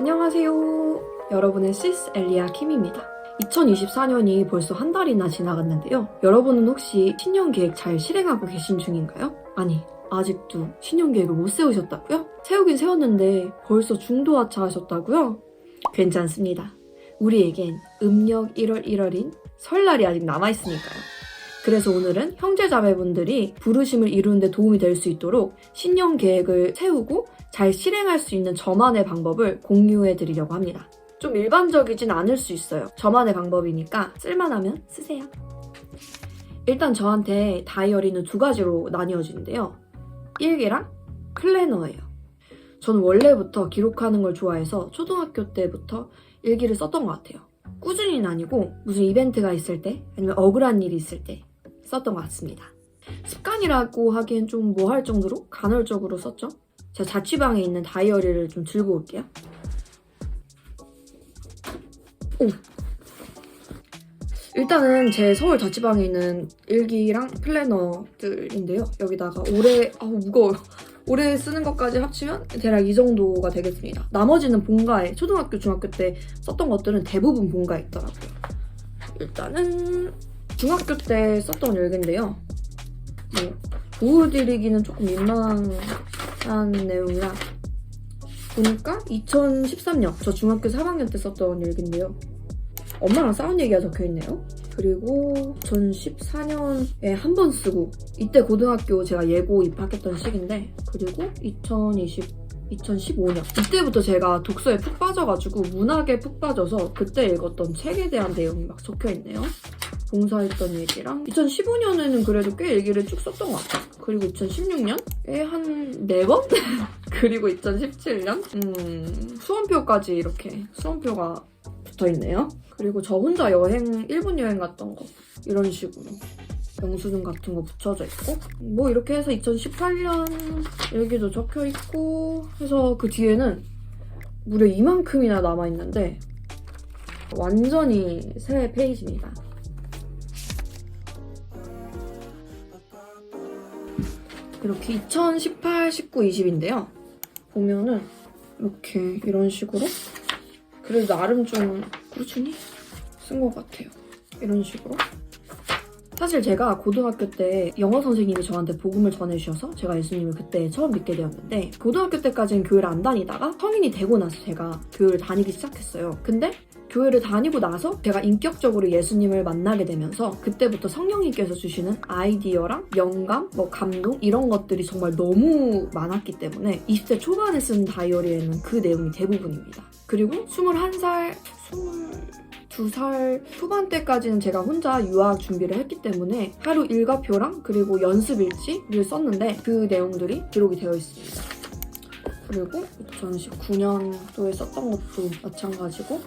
안녕하세요. 여러분의 시스 엘리아 킴입니다. 2024년이 벌써 한 달이나 지나갔는데요. 여러분은 혹시 신년 계획 잘 실행하고 계신 중인가요? 아니, 아직도 신년 계획을 못 세우셨다고요? 세우긴 세웠는데 벌써 중도하차 하셨다고요? 괜찮습니다. 우리에겐 음력 1월 1월인 설날이 아직 남아있으니까요. 그래서 오늘은 형제자매분들이 부르심을 이루는 데 도움이 될 수 있도록 신년 계획을 세우고 잘 실행할 수 있는 저만의 방법을 공유해 드리려고 합니다. 좀 일반적이진 않을 수 있어요. 저만의 방법이니까 쓸만하면 쓰세요. 일단 저한테 다이어리는 두 가지로 나뉘어지는데요. 일기랑 플래너예요. 저는 원래부터 기록하는 걸 좋아해서 초등학교 때부터 일기를 썼던 것 같아요. 꾸준히는 아니고 무슨 이벤트가 있을 때 아니면 억울한 일이 있을 때 썼던 것 같습니다. 습관이라고 하기엔 좀 뭐 할 정도로 간헐적으로 썼죠. 제가 자취방에 있는 다이어리를 좀 들고 올게요. 오! 일단은 제 서울 자취방에 있는 일기랑 플래너들인데요. 여기다가 무거워요. 올해 쓰는 것까지 합치면 대략 이 정도가 되겠습니다. 나머지는 본가에, 초등학교, 중학교 때 썼던 것들은 대부분 본가에 있더라고요. 일단은 중학교 때 썼던 일기인데요. 보여드리기는 조금 민망한 내용이라 보니까 2013년, 저 중학교 3학년 때 썼던 일기인데요. 엄마랑 싸운 얘기가 적혀있네요. 그리고 2014년에 한 번 쓰고, 이때 고등학교 제가 예고 입학했던 시기인데, 그리고 2015년 이때부터 제가 독서에 푹 빠져가지고 문학에 푹 빠져서 그때 읽었던 책에 대한 내용이 막 적혀있네요. 봉사했던 얘기랑 2015년에는 그래도 꽤 얘기를 쭉 썼던 것 같아요. 그리고 2016년에 한 4번? 그리고 2017년? 수험표까지 이렇게 수험표가 붙어있네요. 그리고 저 혼자 일본 여행 갔던 거 이런 식으로 영수증 같은 거 붙여져 있고 뭐 이렇게 해서 2018년 일기도 적혀있고 해서 그 뒤에는 무려 이만큼이나 남아있는데 완전히 새 페이지입니다. 이렇게 2018, 19, 20인데요. 보면은 이렇게 이런 식으로 그래도 나름 좀 꾸준히 쓴 것 같아요. 이런 식으로. 사실 제가 고등학교 때 영어 선생님이 저한테 복음을 전해주셔서 제가 예수님을 그때 처음 믿게 되었는데 고등학교 때까지는 교회를 안 다니다가 성인이 되고 나서 제가 교회를 다니기 시작했어요. 근데 교회를 다니고 나서 제가 인격적으로 예수님을 만나게 되면서 그때부터 성령님께서 주시는 아이디어랑 영감, 감동 이런 것들이 정말 너무 많았기 때문에 20대 초반에 쓴 다이어리에는 그 내용이 대부분입니다. 그리고 22살 후반 때까지는 제가 혼자 유학 준비를 했기 때문에 하루 일과표랑 그리고 연습 일지를 썼는데 그 내용들이 기록이 되어 있습니다. 그리고 2019년도에 썼던 것도 마찬가지고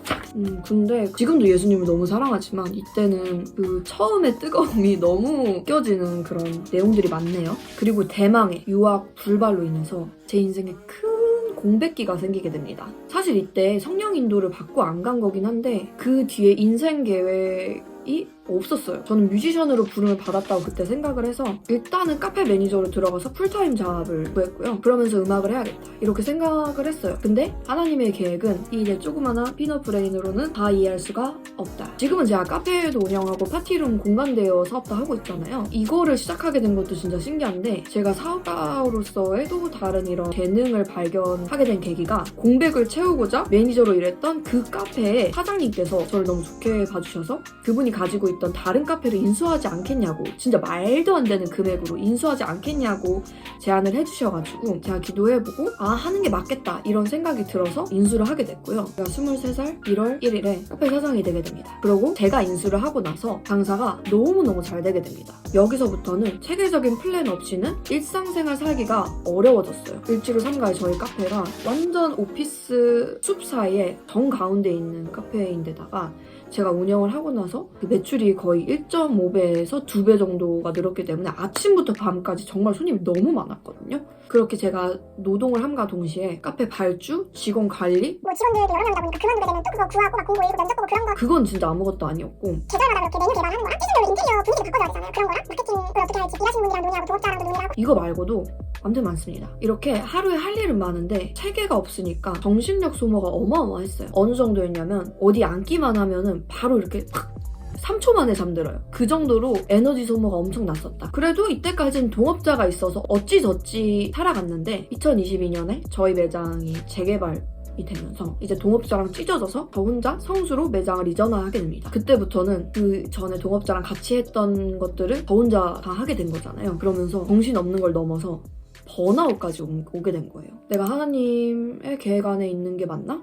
근데 지금도 예수님을 너무 사랑하지만 이때는 그 처음의 뜨거움이 너무 느껴지는 그런 내용들이 많네요. 그리고 대망의 유학 불발로 인해서 제 인생에 큰 공백기가 생기게 됩니다. 사실 이때 성령 인도를 받고 안 간 거긴 한데 그 뒤에 인생 계획이 없었어요. 저는 뮤지션으로 부름을 받았다고 그때 생각을 해서 일단은 카페 매니저로 들어가서 풀타임 잡을 구했고요. 그러면서 음악을 해야겠다 이렇게 생각을 했어요. 근데 하나님의 계획은 이 내 조그마한 피넛 브레인으로는 다 이해할 수가 없다. 지금은 제가 카페도 운영하고 파티룸 공간대여 사업도 하고 있잖아요. 이거를 시작하게 된 것도 진짜 신기한데 제가 사업가로서의 또 다른 이런 재능을 발견하게 된 계기가 공백을 채우고자 매니저로 일했던 그 카페의 사장님께서 저를 너무 좋게 봐주셔서 그분이 가지고 있던 다른 카페를 인수하지 않겠냐고 진짜 말도 안 되는 금액으로 인수하지 않겠냐고 제안을 해주셔가지고 제가 기도해보고 하는 게 맞겠다 이런 생각이 들어서 인수를 하게 됐고요. 제가 23살 1월 1일에 카페 사장이 되게 됩니다. 그리고 제가 인수를 하고 나서 장사가 너무너무 잘 되게 됩니다. 여기서부터는 체계적인 플랜 없이는 일상생활 살기가 어려워졌어요. 을지로 3가의 저희 카페가 완전 오피스 숲 사이에 정가운데 있는 카페인데다가 제가 운영을 하고 나서 그 매출이 거의 1.5배에서 2배 정도가 늘었기 때문에 아침부터 밤까지 정말 손님이 너무 많았거든요. 그렇게 제가 노동을 함과 동시에 카페 발주, 직원 관리 직원들도 여러 명이다 보니까 그만두게 되면 또 그거 구하고 막 공고 일고 면접 보고 그런 거 그건 진짜 아무것도 아니었고 계절마다 그렇게 메뉴 개발하는 거랑 시즌별로 인테리어 분위기도 바꿔줘야 되잖아요. 그런 거랑 마케팅을 어떻게 할지 일하시는 분이랑 논의하고 동업자랑도 논의하고 이거 말고도 아무튼 많습니다. 이렇게 하루에 할 일은 많은데 체계가 없으니까 정신력 소모가 어마어마했어요. 어느 정도였냐면 어디 앉기만 하면은 바로 이렇게 팍 3초 만에 잠들어요. 그 정도로 에너지 소모가 엄청 났었다. 그래도 이때까지는 동업자가 있어서 어찌저찌 살아갔는데 2022년에 저희 매장이 재개발이 되면서 이제 동업자랑 찢어져서 저 혼자 성수로 매장을 이전하게 됩니다. 그때부터는 그 전에 동업자랑 같이 했던 것들을 저 혼자 다 하게 된 거잖아요. 그러면서 정신없는 걸 넘어서 번아웃까지 오게 된 거예요. 내가 하나님의 계획 안에 있는 게 맞나?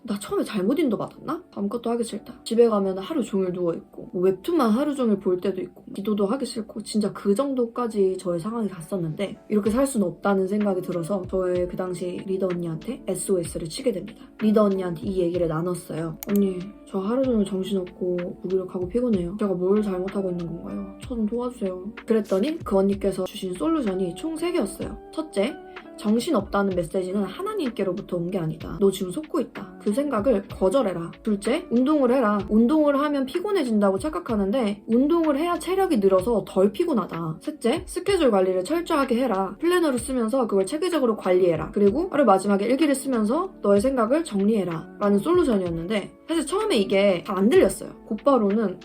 나 처음에 잘못 인도받았나? 아무것도 하기 싫다. 집에 가면 하루 종일 누워있고 뭐 웹툰만 하루 종일 볼 때도 있고 기도도 하기 싫고 진짜 그 정도까지 저의 상황이 갔었는데 이렇게 살 수는 없다는 생각이 들어서 저의 그 당시 리더 언니한테 SOS를 치게 됩니다. 리더 언니한테 이 얘기를 나눴어요. 언니 저 하루 종일 정신없고 무기력하고 피곤해요. 제가 뭘 잘못하고 있는 건가요? 저 좀 도와주세요. 그랬더니 그 언니께서 주신 솔루션이 총 3개였어요. 첫째, 정신없다는 메시지는 하나님께로부터 온 게 아니다. 너 지금 속고 있다. 그 생각을 거절해라. 둘째, 운동을 해라. 운동을 하면 피곤해진다고 착각하는데 운동을 해야 체력이 늘어서 덜 피곤하다. 셋째, 스케줄 관리를 철저하게 해라. 플래너를 쓰면서 그걸 체계적으로 관리해라. 그리고 하루 마지막에 일기를 쓰면서 너의 생각을 정리해라. 라는 솔루션이었는데 사실 처음에 이게 잘 안 들렸어요. 곧바로는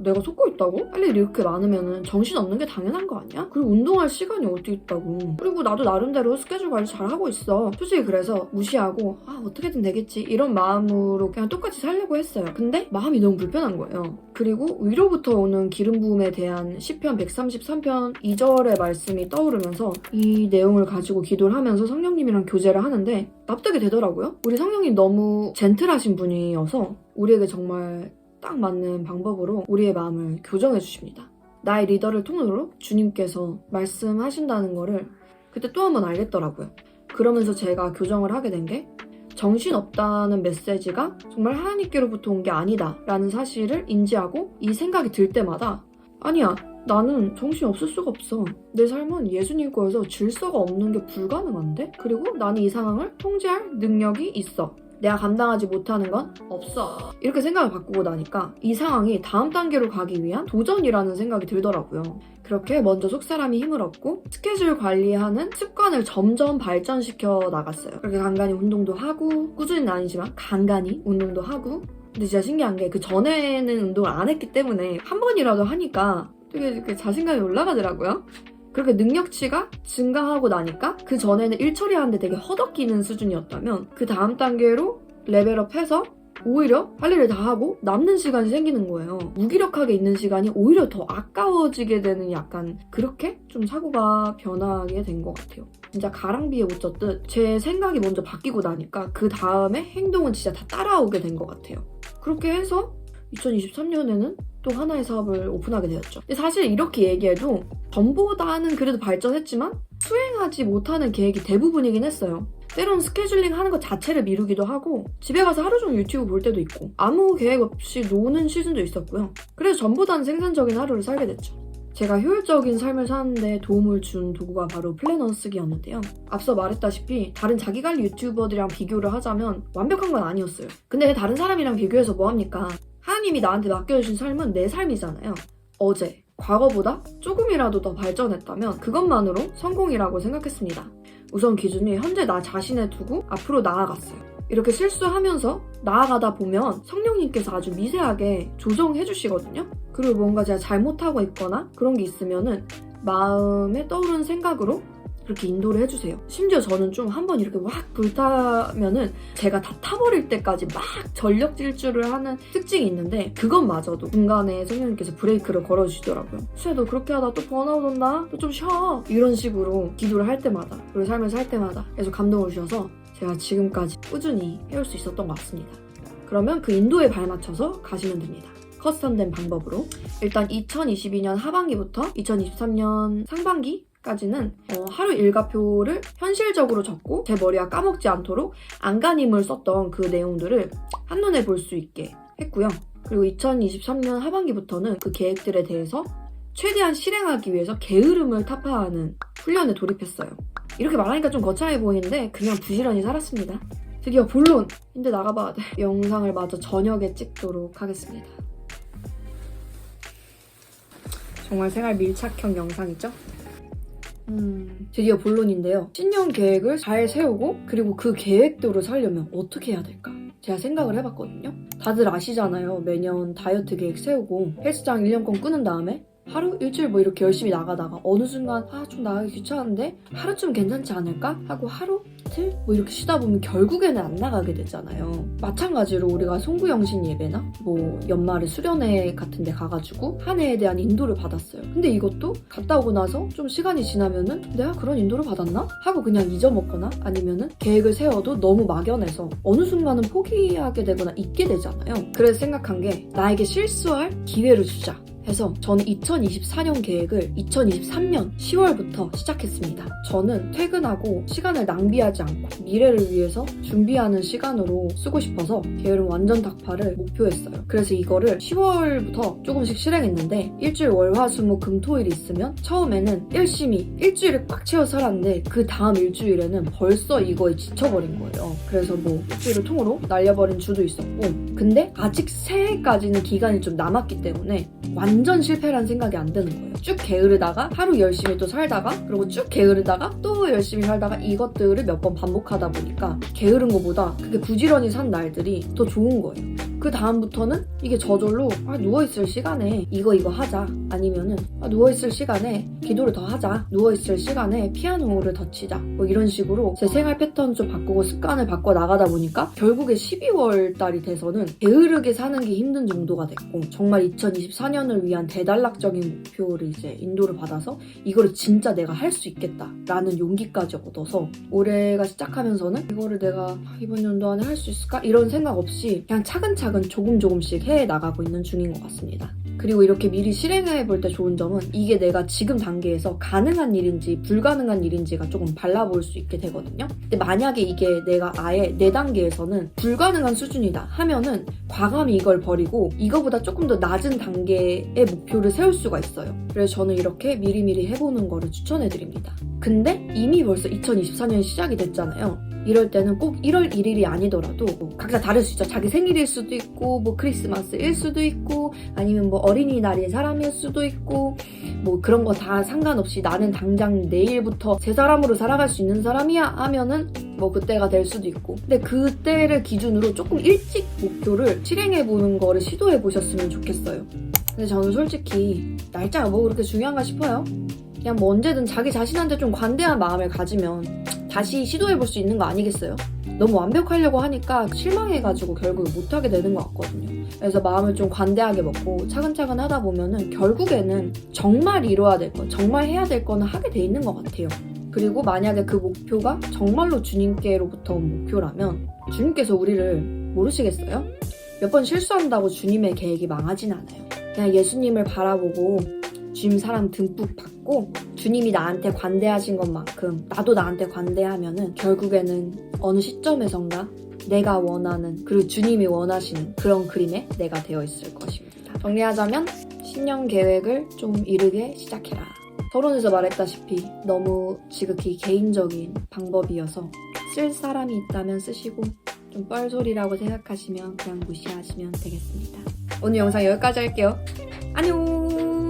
내가 속고 있다고? 할 일이 이렇게 많으면 정신없는 게 당연한 거 아니야? 그리고 운동할 시간이 어디 있다고. 그리고 나도 나름대로 스케줄 관리 잘하고 있어. 솔직히 그래서 무시하고 어떻게든 되겠지 이런 마음으로 그냥 똑같이 살려고 했어요. 근데 마음이 너무 불편한 거예요. 그리고 위로부터 오는 기름 부음에 대한 시편 133편 2절의 말씀이 떠오르면서 이 내용을 가지고 기도를 하면서 성령님이랑 교제를 하는데 납득이 되더라고요. 우리 성령님 너무 젠틀하신 분이어서 우리에게 정말 딱 맞는 방법으로 우리의 마음을 교정해 주십니다. 나의 리더를 통로로 주님께서 말씀하신다는 거를 그때 또 한 번 알겠더라고요. 그러면서 제가 교정을 하게 된 게 정신없다는 메시지가 정말 하나님께로부터 온 게 아니다 라는 사실을 인지하고 이 생각이 들 때마다 아니야, 나는 정신없을 수가 없어. 내 삶은 예수님 거여서 질서가 없는 게 불가능한데? 그리고 나는 이 상황을 통제할 능력이 있어. 내가 감당하지 못하는 건 없어. 이렇게 생각을 바꾸고 나니까 이 상황이 다음 단계로 가기 위한 도전이라는 생각이 들더라고요. 그렇게 먼저 속사람이 힘을 얻고 스케줄 관리하는 습관을 점점 발전시켜 나갔어요. 그렇게 간간히 운동도 하고 꾸준히는 아니지만 간간히 운동도 하고 근데 진짜 신기한 게 그 전에는 운동을 안 했기 때문에 한 번이라도 하니까 되게 이렇게 자신감이 올라가더라고요. 그렇게 능력치가 증가하고 나니까 그 전에는 일 처리하는데 되게 허덕이는 수준이었다면 그 다음 단계로 레벨업해서 오히려 할 일을 다 하고 남는 시간이 생기는 거예요. 무기력하게 있는 시간이 오히려 더 아까워지게 되는 약간 그렇게 좀 사고가 변하게 된 것 같아요. 진짜 가랑비에 옷 젖듯 제 생각이 먼저 바뀌고 나니까 그 다음에 행동은 진짜 다 따라오게 된 것 같아요. 그렇게 해서 2023년에는 또 하나의 사업을 오픈하게 되었죠. 근데 사실 이렇게 얘기해도 전보다는 그래도 발전했지만 수행하지 못하는 계획이 대부분이긴 했어요. 때론 스케줄링 하는 것 자체를 미루기도 하고 집에 가서 하루 종일 유튜브 볼 때도 있고 아무 계획 없이 노는 시즌도 있었고요. 그래서 전보다는 생산적인 하루를 살게 됐죠. 제가 효율적인 삶을 사는데 도움을 준 도구가 바로 플래너 쓰기였는데요. 앞서 말했다시피 다른 자기관리 유튜버들이랑 비교를 하자면 완벽한 건 아니었어요. 근데 다른 사람이랑 비교해서 뭐합니까? 하나님이 나한테 맡겨주신 삶은 내 삶이잖아요. 어제, 과거보다 조금이라도 더 발전했다면 그것만으로 성공이라고 생각했습니다. 우선 기준이 현재 나 자신에 두고 앞으로 나아갔어요. 이렇게 실수하면서 나아가다 보면 성령님께서 아주 미세하게 조정해 주시거든요. 그리고 뭔가 제가 잘못하고 있거나 그런 게 있으면은 마음에 떠오르는 생각으로 그렇게 인도를 해주세요. 심지어 저는 좀 한번 이렇게 확 불타면은 제가 다 타버릴 때까지 막 전력 질주를 하는 특징이 있는데 그것마저도 중간에 성령님께서 브레이크를 걸어주시더라고요. 수야 너 그렇게 하다 또 번아웃 온다? 또 좀 쉬어. 이런 식으로 기도를 할 때마다 그리고 삶을 살 때마다 계속 감동을 주셔서 제가 지금까지 꾸준히 해올 수 있었던 것 같습니다. 그러면 그 인도에 발맞춰서 가시면 됩니다. 커스텀된 방법으로 일단 2022년 하반기부터 2023년 상반기 까지는 하루 일과표를 현실적으로 적고 제 머리가 까먹지 않도록 안간힘을 썼던 그 내용들을 한눈에 볼 수 있게 했고요. 그리고 2023년 하반기부터는 그 계획들에 대해서 최대한 실행하기 위해서 게으름을 타파하는 훈련에 돌입했어요. 이렇게 말하니까 좀 거창해 보이는데 그냥 부지런히 살았습니다. 드디어 본론! 인데 나가봐야 돼. 영상을 마저 저녁에 찍도록 하겠습니다. 정말 생활 밀착형 영상이죠? 드디어 본론인데요. 신년 계획을 잘 세우고 그리고 그 계획대로 살려면 어떻게 해야 될까? 제가 생각을 해봤거든요. 다들 아시잖아요. 매년 다이어트 계획 세우고 헬스장 1년권 끊은 다음에 하루, 일주일 뭐 이렇게 열심히 나가다가 어느 순간 좀 나가기 귀찮은데 하루쯤 괜찮지 않을까? 하고 하루, 이틀 뭐 이렇게 쉬다 보면 결국에는 안 나가게 되잖아요. 마찬가지로 우리가 송구영신 예배나 뭐 연말에 수련회 같은 데 가가지고 한 해에 대한 인도를 받았어요. 근데 이것도 갔다 오고 나서 좀 시간이 지나면은 내가 그런 인도를 받았나? 하고 그냥 잊어먹거나 아니면은 계획을 세워도 너무 막연해서 어느 순간은 포기하게 되거나 잊게 되잖아요. 그래서 생각한 게 나에게 실수할 기회를 주자 해서 저는 2024년 계획을 2023년 10월부터 시작했습니다. 저는 퇴근하고 시간을 낭비하지 않고 미래를 위해서 준비하는 시간으로 쓰고 싶어서 게으름 완전 닥파를 목표했어요. 그래서 이거를 10월부터 조금씩 실행했는데 일주일 월화수목금토일이 있으면 처음에는 열심히 일주일을 꽉 채워 살았는데 그 다음 일주일에는 벌써 이거에 지쳐버린 거예요. 그래서 뭐 일주일을 통으로 날려버린 주도 있었고 근데 아직 새해까지는 기간이 좀 남았기 때문에 완전 실패란 생각이 안 드는 거예요. 쭉 게으르다가 하루 열심히 또 살다가 그리고 쭉 게으르다가 또 열심히 살다가 이것들을 몇 번 반복하다 보니까 게으른 것보다 그게 부지런히 산 날들이 더 좋은 거예요. 그 다음부터는 이게 저절로 누워있을 시간에 이거 하자 아니면은 누워있을 시간에 기도를 더 하자 누워있을 시간에 피아노를 더 치자 뭐 이런 식으로 제 생활 패턴 좀 바꾸고 습관을 바꿔 나가다 보니까 결국에 12월 달이 돼서는 게으르게 사는 게 힘든 정도가 됐고 정말 2024년을 위한 대단락적인 목표를 이제 인도를 받아서 이거를 진짜 내가 할 수 있겠다라는 용기까지 얻어서 올해가 시작하면서는 이거를 내가 이번 연도 안에 할 수 있을까? 이런 생각 없이 그냥 차근차근 조금씩 해 나가고 있는 중인 것 같습니다. 그리고 이렇게 미리 실행해 볼 때 좋은 점은 이게 내가 지금 단계에서 가능한 일인지 불가능한 일인지가 조금 발라볼 수 있게 되거든요. 근데 만약에 이게 내가 아예 내 단계에서는 불가능한 수준이다 하면은 과감히 이걸 버리고 이거보다 조금 더 낮은 단계의 목표를 세울 수가 있어요. 그래서 저는 이렇게 미리미리 해보는 거를 추천해드립니다. 근데 이미 벌써 2024년이 시작이 됐잖아요. 이럴 때는 꼭 1월 1일이 아니더라도 각자 다를 수 있죠. 자기 생일일 수도 있고 뭐 크리스마스일 수도 있고 아니면 뭐 어린이날인 사람일 수도 있고 뭐 그런 거 다 상관없이 나는 당장 내일부터 새 사람으로 살아갈 수 있는 사람이야 하면은 뭐 그때가 될 수도 있고 근데 그때를 기준으로 조금 일찍 목표를 실행해보는 거를 시도해보셨으면 좋겠어요. 근데 저는 솔직히 날짜가 뭐 그렇게 중요한가 싶어요. 그냥 뭐 언제든 자기 자신한테 좀 관대한 마음을 가지면 다시 시도해볼 수 있는 거 아니겠어요? 너무 완벽하려고 하니까 실망해가지고 결국 못하게 되는 것 같거든요. 그래서 마음을 좀 관대하게 먹고 차근차근 하다 보면은 결국에는 정말 이뤄야 될 거, 정말 해야 될 거는 하게 돼 있는 것 같아요. 그리고 만약에 그 목표가 정말로 주님께로부터 온 목표라면 주님께서 우리를 모르시겠어요? 몇 번 실수한다고 주님의 계획이 망하진 않아요. 그냥 예수님을 바라보고 주님 사랑 듬뿍 받고 주님이 나한테 관대하신 것만큼 나도 나한테 관대하면은 결국에는 어느 시점에선가 내가 원하는 그리고 주님이 원하시는 그런 그림에 내가 되어 있을 것입니다. 정리하자면 신년 계획을 좀 이르게 시작해라. 서론에서 말했다시피 너무 지극히 개인적인 방법이어서 쓸 사람이 있다면 쓰시고 좀 뻘소리라고 생각하시면 그냥 무시하시면 되겠습니다. 오늘 영상 여기까지 할게요. 안녕.